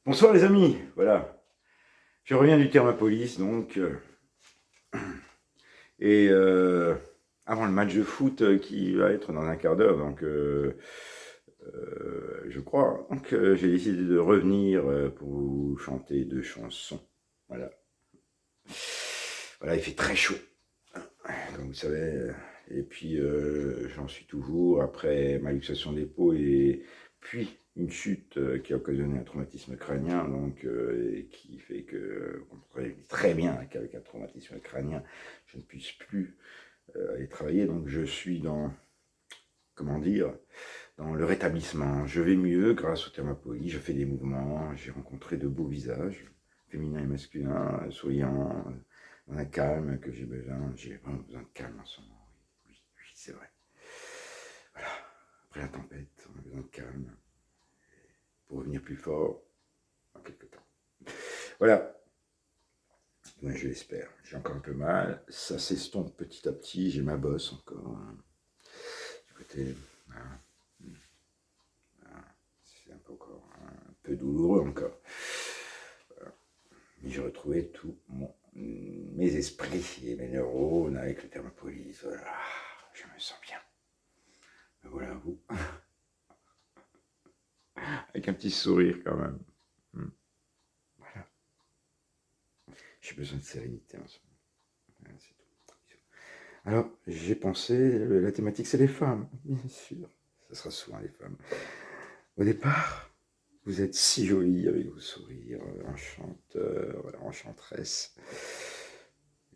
Bonsoir les amis, voilà, je reviens du Thermopolis donc, et avant le match de foot qui va être dans un quart d'heure, donc je crois, donc j'ai décidé de revenir pour vous chanter 2 chansons, voilà. Voilà, il fait très chaud, comme vous savez, et puis j'en suis toujours après ma luxation des peaux et puis une chute qui a occasionné un traumatisme crânien, donc, et qui fait que, on pourrait très bien qu'avec un traumatisme crânien, je ne puisse plus aller travailler, donc je suis dans, comment dire, dans le rétablissement. Je vais mieux grâce au Thermopolis, je fais des mouvements, j'ai rencontré de beaux visages, féminins et masculins, souriants, dans un calme que j'ai besoin. J'ai vraiment besoin de calme en ce moment. Oui, oui, c'est vrai. Voilà. Après la tempête, on a besoin de calme pour revenir plus fort en quelques temps. Voilà. Moi, je l'espère. J'ai encore un peu mal. Ça s'estompe petit à petit. J'ai ma bosse encore. Du côté. Voilà. Voilà. C'est un peu encore un peu douloureux encore. Voilà. Mais j'ai retrouvé tout mes esprits et mes neurones avec le Thermopolis. Voilà. Je me sens bien. Mais voilà vous. Avec un petit sourire quand même. Voilà. J'ai besoin de sérénité en ce moment. Voilà, c'est tout. Alors, j'ai pensé, la thématique c'est les femmes, bien sûr. Ce sera souvent les femmes. Au départ, vous êtes si jolie avec vos sourires, enchanteurs, voilà, enchanteresse.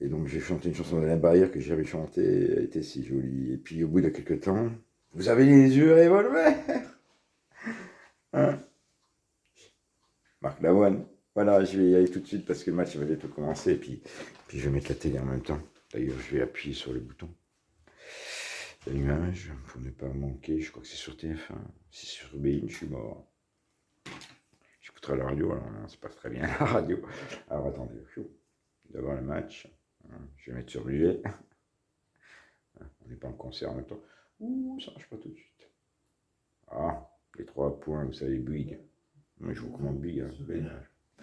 Et donc j'ai chanté une chanson d'Alain Barrière que j'avais chantée, elle était si jolie. Et puis au bout de quelques temps, vous avez les yeux revolver. Hein, Marc Lavoine. Voilà, je vais y aller tout de suite parce que le match va bientôt commencer. Et puis je vais mettre la télé en même temps. D'ailleurs, je vais appuyer sur le bouton d'allumage pour ne pas manquer. Je crois que c'est sur TF1. Si c'est sur BeIN, je suis mort. J'écouterai la radio, alors non, c'est pas très bien la radio. Alors attendez, devant le match, je vais mettre sur muet. On n'est pas en concert en même temps. Ouh, ça marche pas tout de suite. Ah, les 3 points, vous savez, Bouygues. Moi, je vous recommande Bouygues, hein.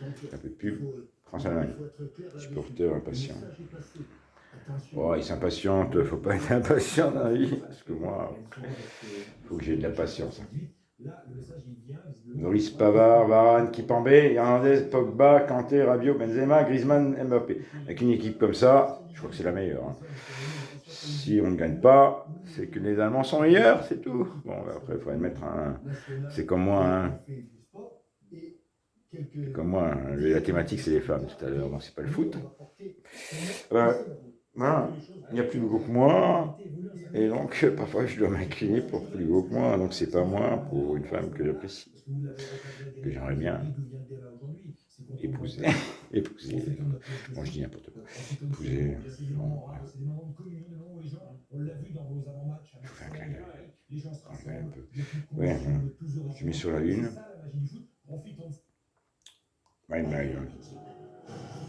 Un peu de pub. France Allemagne. Supporter impatient. Oh, il s'impatiente, faut pas être impatient dans la vie. Parce que moi, il faut que j'ai de la patience. Maurice Pavard, Varane, Kipembe, Hernandez, Pogba, Kanté, Rabiot, Benzema, Griezmann, Mbappé. Avec une équipe comme ça, je crois que c'est la meilleure. Hein. Si on ne gagne pas, c'est que les Allemands sont meilleurs, c'est tout. Bon, après, il faut admettre un... C'est comme moi, hein. Comme moi, hein. La thématique, c'est les femmes tout à l'heure, donc c'est pas le foot. Voilà, il n'y a plus beau que moi, et donc parfois je dois m'incliner pour plus beau que moi, donc c'est pas moi pour une femme que j'apprécie, que j'aimerais bien épouser, épouser, bon je dis n'importe quoi, épouser, bon, je vous fais un clin d'œil, un peu, ouais, je mets sur la une, ouais,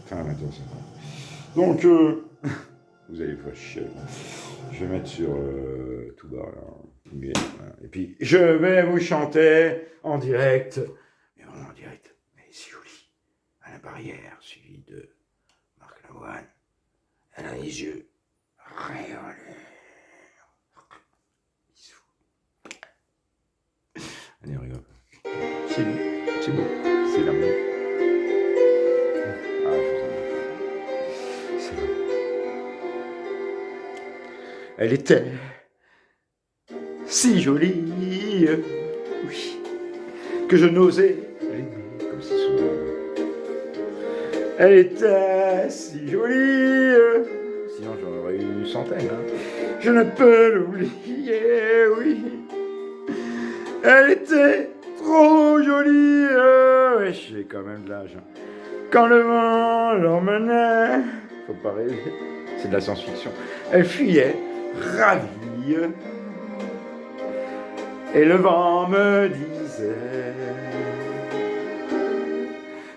fin 21h50, donc vous allez vous chier. Je vais mettre sur tout bas, là. Voilà. Et puis, je vais vous chanter en direct. Mais vraiment en direct. Mais c'est joli. Alain Barrière, suivi de Marc Lavoine. Elle a les yeux rayonnés. Allez, on rigole. C'est beau. C'est beau. C'est l'amour. Ah, je vous en c'est beau. Elle était si jolie, oui, que je n'osais l'aimer comme si souvent. Elle était si jolie, sinon j'en aurais eu une centaine. Hein. Je ne peux l'oublier, oui. Elle était trop jolie, ouais, j'ai quand même de l'âge. Hein. Quand le vent l'emmenait, faut pas rêver, c'est de la science-fiction. Elle fuyait, ravie. Et le vent me disait,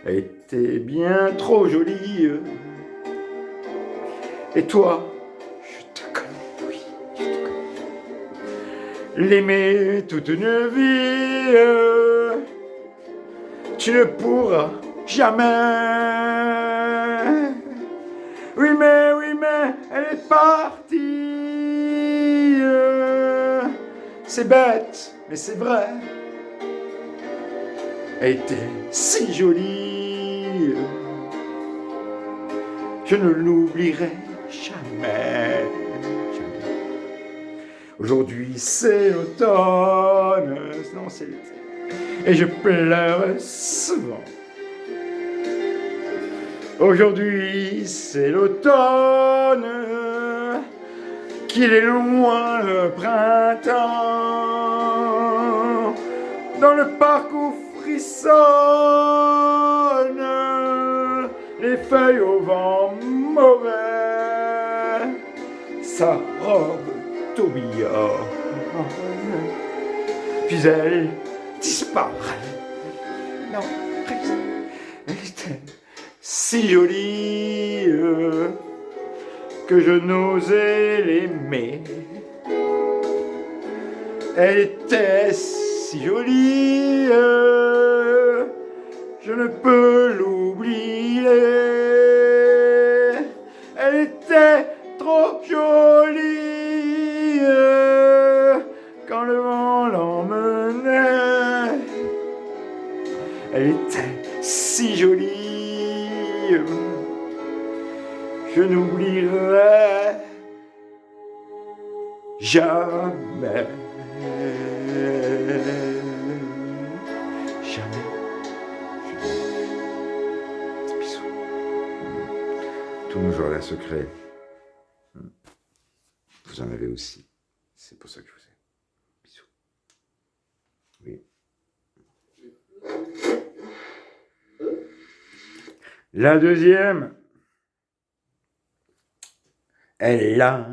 elle était bien trop jolie. Et toi, je te connais, oui, je te connais. L'aimer toute une vie, tu ne pourras jamais. Oui mais, elle est partie. C'est bête, mais c'est vrai. Elle était si jolie. Je ne l'oublierai jamais. Aujourd'hui c'est l'automne, non c'est l'été, et je pleure souvent. Aujourd'hui c'est l'automne, qu'il est loin le printemps, dans le parc où frissonnent les feuilles au vent mauvais, sa robe tourbillonne, puis elle disparaît. Non, presque. Elle était si jolie que je n'osais l'aimer. Elle était si jolie, je ne peux l'oublier. Elle était trop jolie quand le vent l'emmenait. Elle était si jolie, je n'oublierai jamais. Jamais. Bisous. Tous nos jardins secrets. Vous en avez aussi. C'est pour ça que je vous aime. Bisous. Oui. La deuxième. Elle a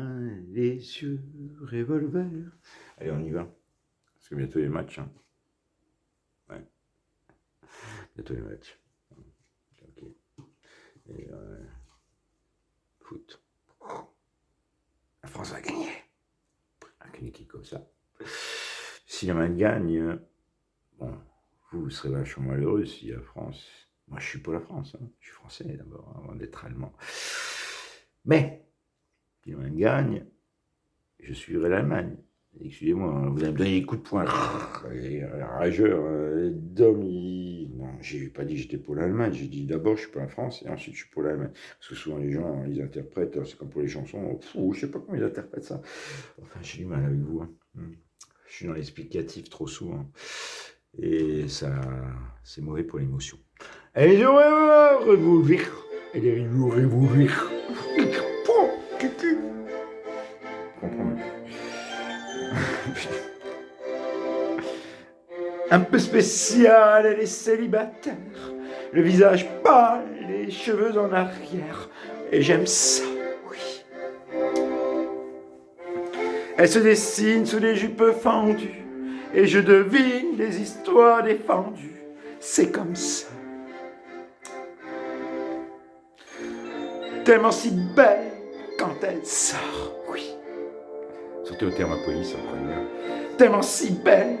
les yeux revolver. Allez, on y va. Parce que bientôt les matchs. Hein. Ouais. Bientôt les matchs. Ok. Et foot. La France va gagner. Avec une équipe comme ça. Si l'Allemagne gagne, bon, vous serez vachement malheureux si la France. Moi, je suis pour la France. Hein. Je suis français d'abord, avant d'être allemand. Mais, si l'Allemagne gagne, je suivrai l'Allemagne. Excusez-moi, vous allez me donner des coups de poing. Rageur, d'homme, non, j'ai pas dit que j'étais pour l'Allemagne, j'ai dit d'abord je suis pour la France et ensuite je suis pour l'Allemagne. Parce que souvent les gens, ils interprètent, c'est comme pour les chansons, je sais pas comment ils interprètent ça. Enfin, j'ai du mal avec vous. Hein. Je suis dans l'explicatif trop souvent. Et ça, c'est mauvais pour l'émotion. Allez, revolver. Allez, revolver. Cucu. Comprends. Un peu spécial, elle est célibataire, le visage pâle, les cheveux en arrière, et j'aime ça, oui. Elle se dessine sous des jupes fendues, et je devine les histoires défendues, c'est comme ça. Tellement si belle quand elle sort, oui. Sortez au terme à police en première. Tellement si belle,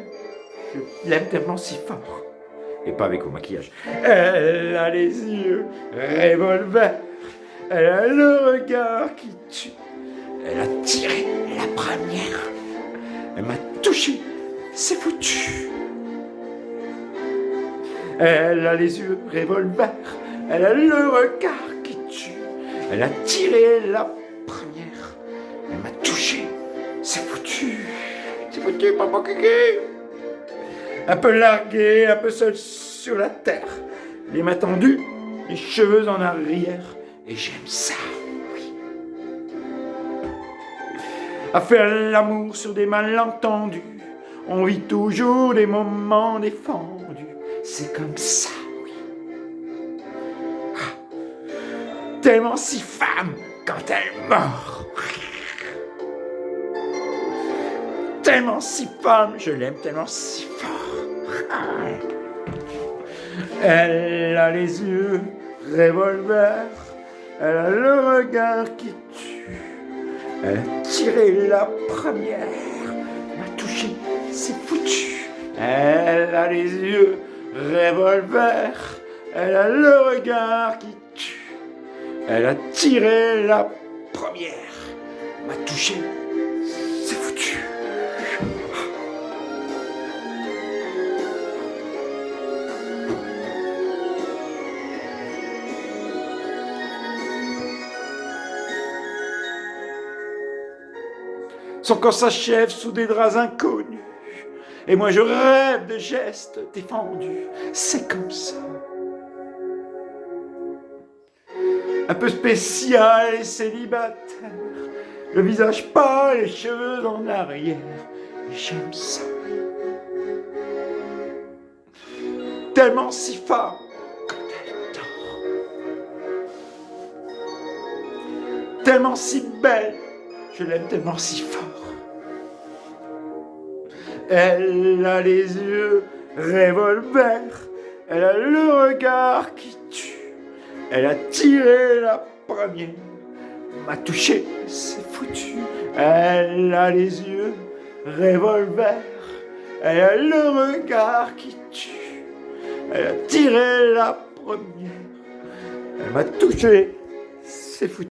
je l'aime tellement si fort. Et pas avec au maquillage. Elle a les yeux revolver. Elle a le regard qui tue. Elle a tiré la première. Elle m'a touché, c'est foutu. Elle a les yeux revolver. Elle a le regard qui tue. Elle a tiré la première. Elle m'a touché, c'est foutu. C'est foutu, papa Kiki. Un peu largué, un peu seul sur la terre. Les mains tendues, les cheveux en arrière. Et j'aime ça, oui. À faire l'amour sur des malentendus. On vit toujours des moments défendus. C'est comme ça, oui. Ah. Tellement si femme quand elle meurt. Tellement si femme, je l'aime tellement si fort. Elle a les yeux revolver, elle a le regard qui tue. Elle a tiré la première, m'a touché, c'est foutu. Elle a les yeux revolver, elle a le regard qui tue. Elle a tiré la première, m'a touché, c'est foutu. Son corps s'achève sous des draps inconnus. Et moi je rêve de gestes défendus. C'est comme ça. Un peu spécial et célibataire. Le visage pâle, les cheveux en arrière. Et j'aime ça. Tellement si fort quand elle dort. Tellement si belle. Je l'aime tellement si fort. Elle a les yeux revolver, elle a le regard qui tue. Elle a tiré la première, m'a touché, c'est foutu. Elle a les yeux revolver, elle a le regard qui tue. Elle a tiré la première, elle m'a touché, c'est foutu.